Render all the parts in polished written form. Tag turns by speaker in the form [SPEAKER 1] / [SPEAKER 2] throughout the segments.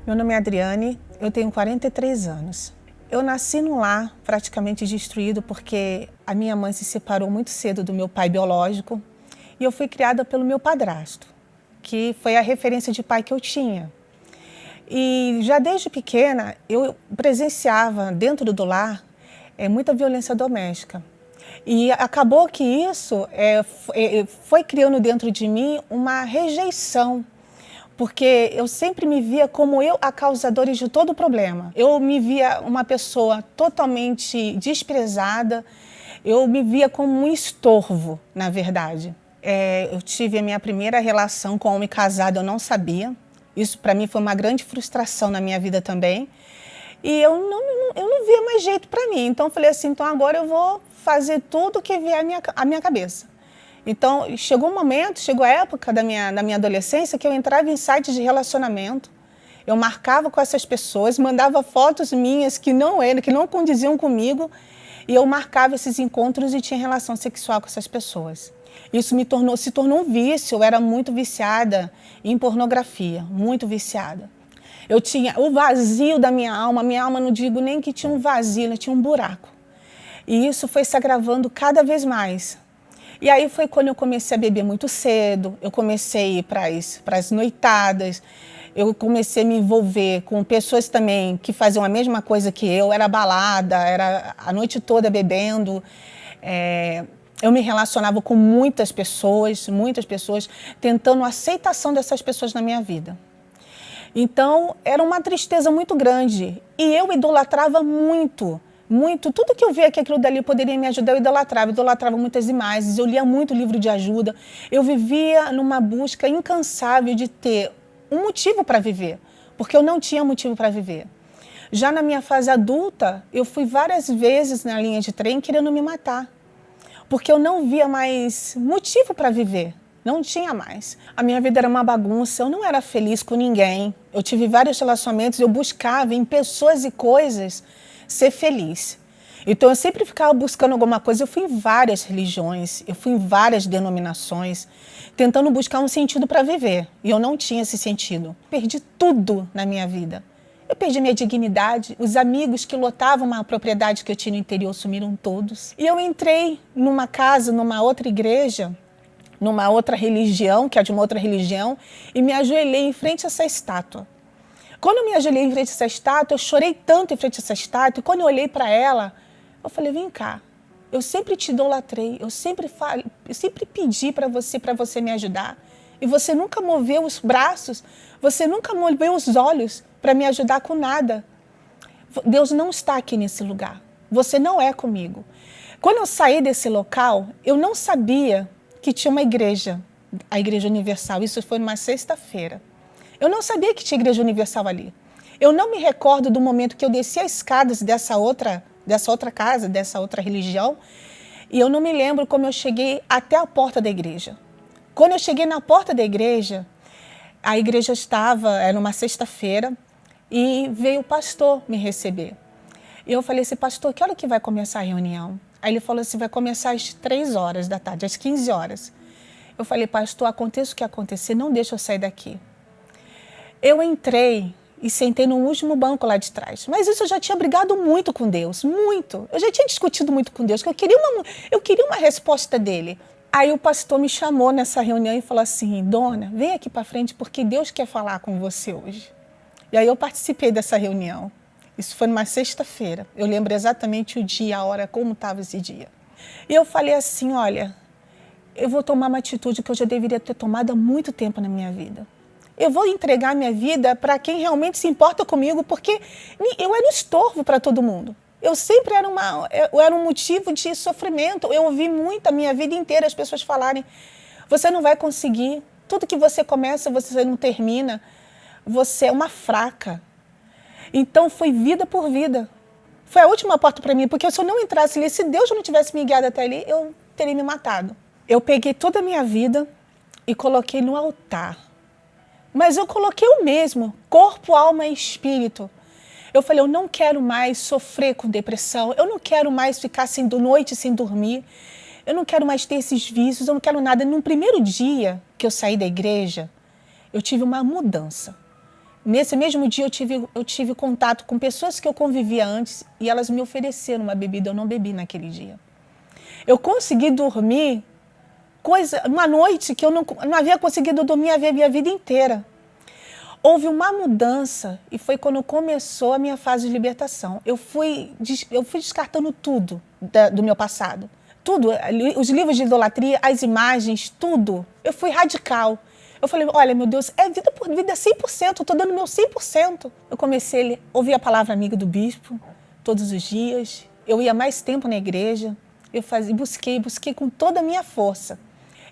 [SPEAKER 1] Meu nome é Adriane, eu tenho 43 anos. Eu nasci num lar praticamente destruído porque a minha mãe se separou muito cedo do meu pai biológico e eu fui criada pelo meu padrasto, que foi a referência de pai que eu tinha. E já desde pequena eu presenciava dentro do lar muita violência doméstica. E acabou que isso foi criando dentro de mim uma rejeição, porque eu sempre me via como a causadora de todo o problema. Eu me via uma pessoa totalmente desprezada, eu me via como um estorvo, na verdade. Eu tive a minha primeira relação com um homem casado, eu não sabia. Isso para mim foi uma grande frustração na minha vida também. E eu não via mais jeito para mim. Então eu falei assim, então agora eu vou fazer tudo que vier à minha cabeça. Então, chegou a época da minha adolescência que eu entrava em sites de relacionamento, eu marcava com essas pessoas, mandava fotos minhas que não condiziam comigo, e eu marcava esses encontros e tinha relação sexual com essas pessoas. Isso se tornou um vício, eu era muito viciada em pornografia, muito viciada. Eu tinha o vazio da minha alma não digo nem que tinha um vazio, tinha um buraco. E isso foi se agravando cada vez mais. E aí foi quando eu comecei a beber muito cedo, eu comecei a ir para as noitadas, eu comecei a me envolver com pessoas também que faziam a mesma coisa que eu, era balada, era a noite toda bebendo. Eu me relacionava com muitas pessoas, tentando a aceitação dessas pessoas na minha vida. Então, era uma tristeza muito grande e eu idolatrava muito. Tudo que eu via que aquilo dali poderia me ajudar, eu idolatrava muitas imagens, eu lia muito livro de ajuda, eu vivia numa busca incansável de ter um motivo para viver, porque eu não tinha motivo para viver. Já na minha fase adulta, eu fui várias vezes na linha de trem querendo me matar, porque eu não via mais motivo para viver, não tinha mais. A minha vida era uma bagunça, eu não era feliz com ninguém, eu tive vários relacionamentos, eu buscava em pessoas e coisas ser feliz. Então eu sempre ficava buscando alguma coisa, eu fui em várias religiões, eu fui em várias denominações, tentando buscar um sentido para viver, e eu não tinha esse sentido. Perdi tudo na minha vida. Eu perdi minha dignidade, os amigos que lotavam uma propriedade que eu tinha no interior sumiram todos. E eu entrei numa casa, numa outra igreja, numa outra religião, que é de uma outra religião, e me ajoelhei em frente a essa estátua. Quando eu me ajoelhei em frente a essa estátua, eu chorei tanto em frente a essa estátua, e quando eu olhei para ela, eu falei, vem cá, eu sempre te idolatrei, eu sempre pedi para você me ajudar, e você nunca moveu os braços, você nunca moveu os olhos para me ajudar com nada. Deus não está aqui nesse lugar, você não é comigo. Quando eu saí desse local, eu não sabia que tinha uma igreja, a Igreja Universal, isso foi numa sexta-feira. Eu não sabia que tinha Igreja Universal ali. Eu não me recordo do momento que eu desci as escadas dessa outra casa, dessa outra religião, e eu não me lembro como eu cheguei até a porta da igreja. Quando eu cheguei na porta da igreja, a igreja era uma sexta-feira, e veio o pastor me receber. E eu falei assim, pastor, que hora que vai começar a reunião? Aí ele falou assim, vai começar às 3 horas da tarde, às 15 horas. Eu falei, pastor, aconteça o que acontecer, não deixa eu sair daqui. Eu entrei e sentei no último banco lá de trás. Mas isso eu já tinha brigado muito com Deus, muito. Eu já tinha discutido muito com Deus, que eu queria uma resposta dele. Aí o pastor me chamou nessa reunião e falou assim, dona, vem aqui para frente porque Deus quer falar com você hoje. E aí eu participei dessa reunião. Isso foi numa sexta-feira. Eu lembro exatamente o dia, a hora, como estava esse dia. E eu falei assim, olha, eu vou tomar uma atitude que eu já deveria ter tomado há muito tempo na minha vida. Eu vou entregar minha vida para quem realmente se importa comigo, porque eu era um estorvo para todo mundo. Eu sempre era um motivo de sofrimento. Eu ouvi muito a minha vida inteira as pessoas falarem, você não vai conseguir, tudo que você começa, você não termina, você é uma fraca. Então foi vida por vida. Foi a última porta para mim, porque se eu não entrasse ali, se Deus não tivesse me guiado até ali, eu teria me matado. Eu peguei toda a minha vida e coloquei no altar. Mas eu coloquei o mesmo, corpo, alma e espírito. Eu falei, eu não quero mais sofrer com depressão, eu não quero mais ficar noite sem dormir, eu não quero mais ter esses vícios, eu não quero nada. No primeiro dia que eu saí da igreja, eu tive uma mudança. Nesse mesmo dia eu tive contato com pessoas que eu convivia antes e elas me ofereceram uma bebida, eu não bebi naquele dia. Eu consegui dormir uma noite que eu não havia conseguido dormir a minha vida inteira. Houve uma mudança e foi quando começou a minha fase de libertação. Eu fui descartando tudo do meu passado. Tudo, os livros de idolatria, as imagens, tudo. Eu fui radical. Eu falei, olha, meu Deus, é vida por vida 100%, eu estou dando meu 100%. Eu comecei a ouvir a palavra amiga do bispo todos os dias. Eu ia mais tempo na igreja. Eu busquei com toda a minha força.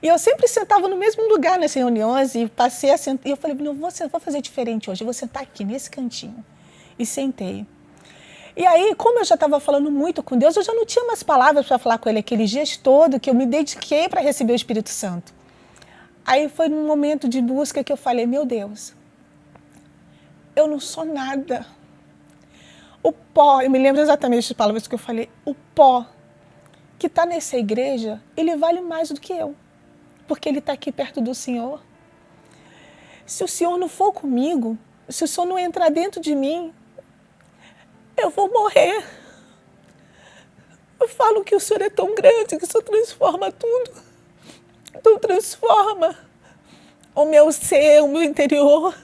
[SPEAKER 1] E eu sempre sentava no mesmo lugar nas reuniões e passei a sentar. E eu falei, não, vou fazer diferente hoje, eu vou sentar aqui nesse cantinho. E sentei. E aí, como eu já estava falando muito com Deus, eu já não tinha mais palavras para falar com Ele aqueles dias todos que eu me dediquei para receber o Espírito Santo. Aí foi num momento de busca que eu falei, meu Deus, eu não sou nada. O pó, eu me lembro exatamente das palavras que eu falei, o pó que está nessa igreja, ele vale mais do que eu. Porque ele está aqui perto do Senhor. Se o Senhor não for comigo, se o Senhor não entrar dentro de mim, eu vou morrer. Eu falo que o Senhor é tão grande, que o Senhor transforma tudo. Então transforma o meu ser, o meu interior.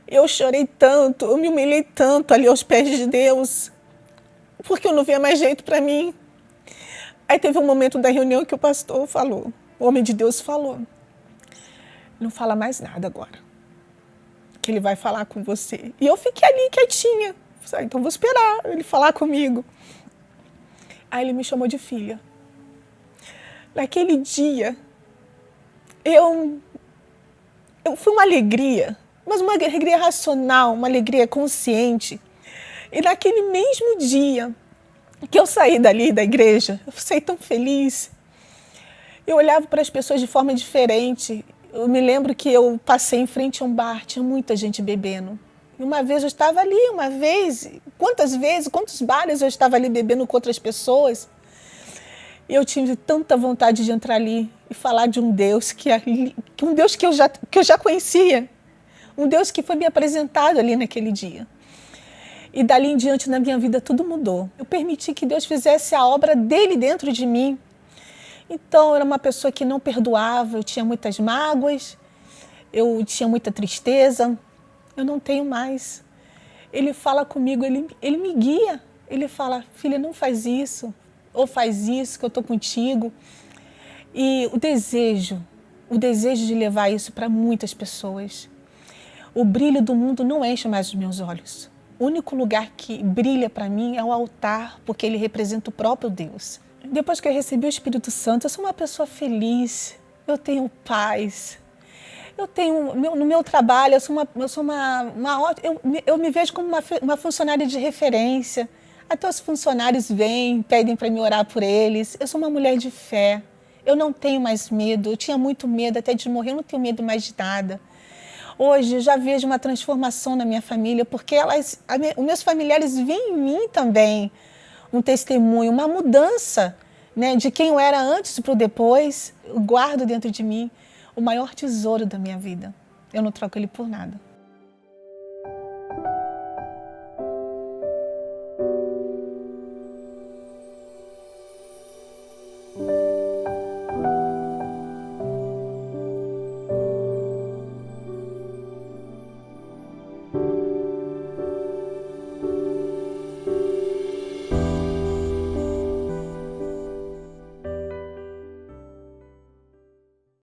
[SPEAKER 1] Eu chorei tanto, eu me humilhei tanto ali aos pés de Deus, porque eu não via mais jeito para mim. Aí teve um momento da reunião que o pastor falou, o homem de Deus falou, não fala mais nada agora, que ele vai falar com você. E eu fiquei ali quietinha, então vou esperar ele falar comigo. Aí ele me chamou de filha. Naquele dia, foi uma alegria, mas uma alegria racional, uma alegria consciente. E naquele mesmo dia que eu saí dali da igreja, eu saí tão feliz. Eu olhava para as pessoas de forma diferente. Eu me lembro que eu passei em frente a um bar, tinha muita gente bebendo. E uma vez eu estava ali, quantos bares eu estava ali bebendo com outras pessoas. E eu tive tanta vontade de entrar ali e falar de um Deus que eu já conhecia. Um Deus que foi me apresentado ali naquele dia. E dali em diante na minha vida tudo mudou. Eu permiti que Deus fizesse a obra dele dentro de mim. Então, eu era uma pessoa que não perdoava, eu tinha muitas mágoas, eu tinha muita tristeza, eu não tenho mais. Ele fala comigo, ele me guia, ele fala, filha, não faz isso, ou faz isso, que eu estou contigo. E o desejo de levar isso para muitas pessoas. O brilho do mundo não enche mais os meus olhos. O único lugar que brilha para mim é o altar, porque ele representa o próprio Deus. Depois que eu recebi o Espírito Santo, eu sou uma pessoa feliz, eu tenho paz, no meu trabalho, eu me vejo como uma funcionária de referência. Até os funcionários vêm, pedem para me orar por eles. Eu sou uma mulher de fé, eu não tenho mais medo, eu tinha muito medo até de morrer, eu não tenho medo mais de nada. Hoje eu já vejo uma transformação na minha família, porque os meus familiares veem em mim também um testemunho, uma mudança, né, de quem eu era antes para o depois. Eu guardo dentro de mim o maior tesouro da minha vida. Eu não troco ele por nada.